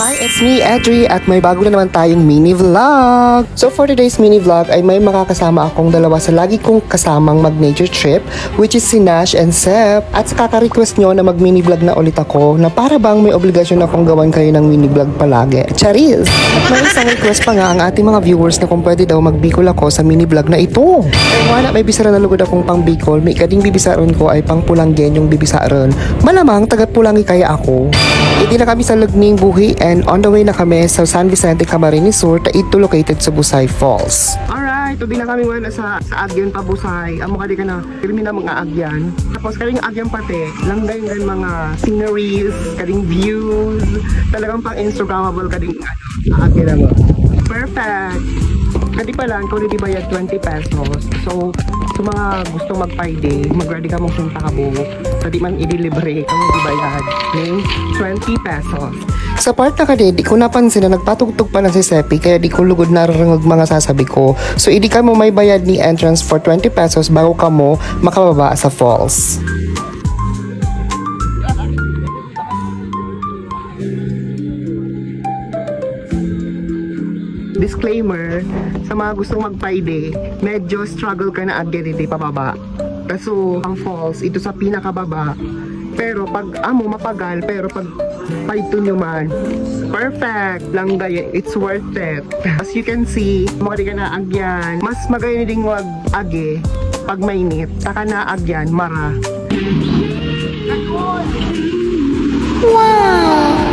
Hi, it's me, Edri, at may bago na naman tayong mini vlog. So for today's mini vlog ay may makakasama akong dalawa sa lagi kong kasamang mag-nature trip, which is si Nash and Sep. At sa kaka-request nyo na mag-mini vlog na ulit ako, na para bang may obligasyon akong gawan kayo ng mini vlog palagi. Charis! At may isang request pa nga ang ating mga viewers na kung pwede daw mag-Bicol ako sa mini vlog na ito. Kaya wala, may bisara na lugod akong pang Bicol, may kading bibisaron ko ay pang Pulanggen yung bibisaron. Malamang taga-Pulangi kaya ako. Hindi na kami sa Lugning Buhi and on the way na kami sa San Vicente Camarines Sur, ito located sa Busay Falls. Alright, tubi na kami wala sa Agyan pa Busay. Amo kadi ka na, pirmi na mga Agyan. Tapos kading Agyan pati, langgay ng mga sceneries, kading views, talagang pang Instagrammable kading Agyan na mo. Perfect! Kadi pa lang, kung hindi bayad 20 pesos. So, sa mga gustong mag-Friday, mag-ready ka mong sunta ka buhok. Kadi man i-delivery, kung hindi bayad, ng 20 pesos. Sa part na kadi, di ko napansin na nagpatugtog pa na si Seppi, kaya di ko lugod nararangag mga sasabi ko. So, hindi ka mo may bayad ni entrance for 20 pesos bago ka mo makababa sa falls. Disclaimer, sa mga gustong mag-Friday, medyo struggle ka na agad hindi pababa. Kaso, ang falls, ito sa pinakababa. Pero pag amo mapagal, pero pag paito nyo man, perfect lang gaya, it's worth it. As you can see, makadi ka na agyan, mas magayon ding wag age, pag mainit, taka na agyan, mara. Wow!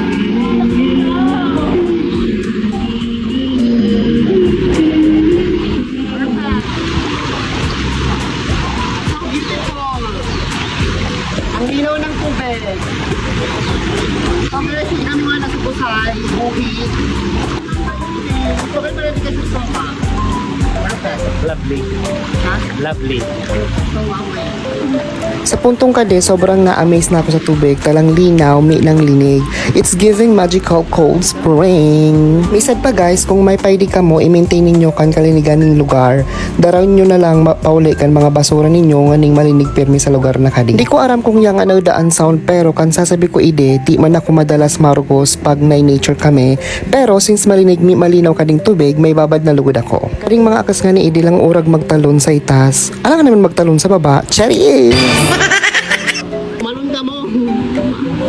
Ang linaw ng tubig. Pag-resi kami mga nasa Busay, Buhi. Pagkat pala di kasi sopa. Perfect. Lovely. Ha? Lovely. So, sa puntong kade, sobrang na-amaze na ako sa tubig. Talang linaw, may nang linig. It's giving magical cold spring. May sad pa guys, kung may pwede ka mo, i-maintain ninyo kan kalinigan ng lugar. Darawin nyo na lang pauli kan mga basura ninyo nganing malinig pirmi sa lugar na kadi. Hindi ko aram kung yung ano daan sound, pero kan sasabi ko ide, di man ako madalas marugos pag na-nature kami. Pero since malinig, malinaw kading tubig, may babad na lugod ako. Kading mga akas nga ni ide lang urag magtalon sa itas. Alam ka naman magtalon sa baba. Cherry! Malunda mo!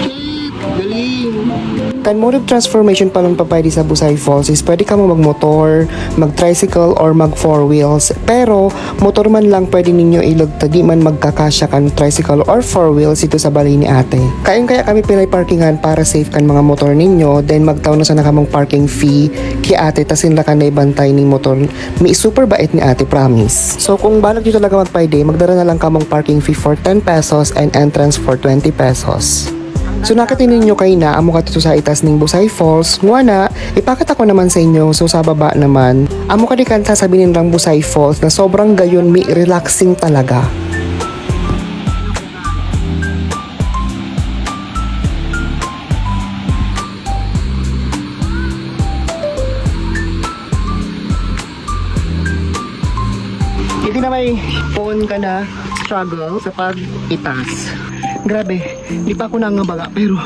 Shit! Galing! Kan mode of transformation pa lang papaydi sa Busay Falls is pwede ka mo magmotor, mag-tricycle, or mag-four wheels. Pero, motor man lang pwede ninyo ilugta, di man magkakasya kan tricycle or four wheels ito sa balay ni ate. Kaya kami pilay parkingan para safe kan mga motor ninyo, then magtaw na sa nakamang parking fee ki ate, tasin la ka na ibantay ni motor. May super bait ni ate, promise. So, kung balag nyo talaga magpayde, magdara na lang kamong parking fee for 10 pesos and entrance for 20 pesos. So nakatinin nyo kayo na amo ka dito sa itas ng Busay Falls. Nga na, ipakita ko naman sa inyo. So sa baba naman, amo ka di kan sasabihin lang Busay Falls na sobrang gayon, may relaxing talaga. Hindi na may phone ka na struggle sa pag-itas. Grabe, di pa ako nangabaga pero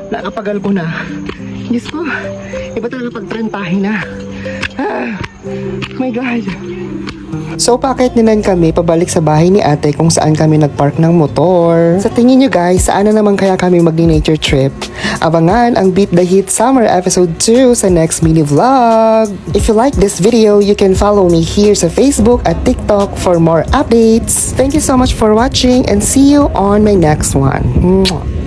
nakapagal ko na. Diyos ko, iba talaga pag-trentahin na. Ah, oh my God. So pakit ninan kami pabalik sa bahay ni ate kung saan kami nagpark ng motor. Sa tingin nyo guys, saan na naman kaya kami mag-nature trip? Abangan ang Beat the Heat Summer Episode 2 sa next mini vlog. If you like this video, you can follow me here sa Facebook at TikTok for more updates. Thank you so much for watching and see you on my next one. Mwah.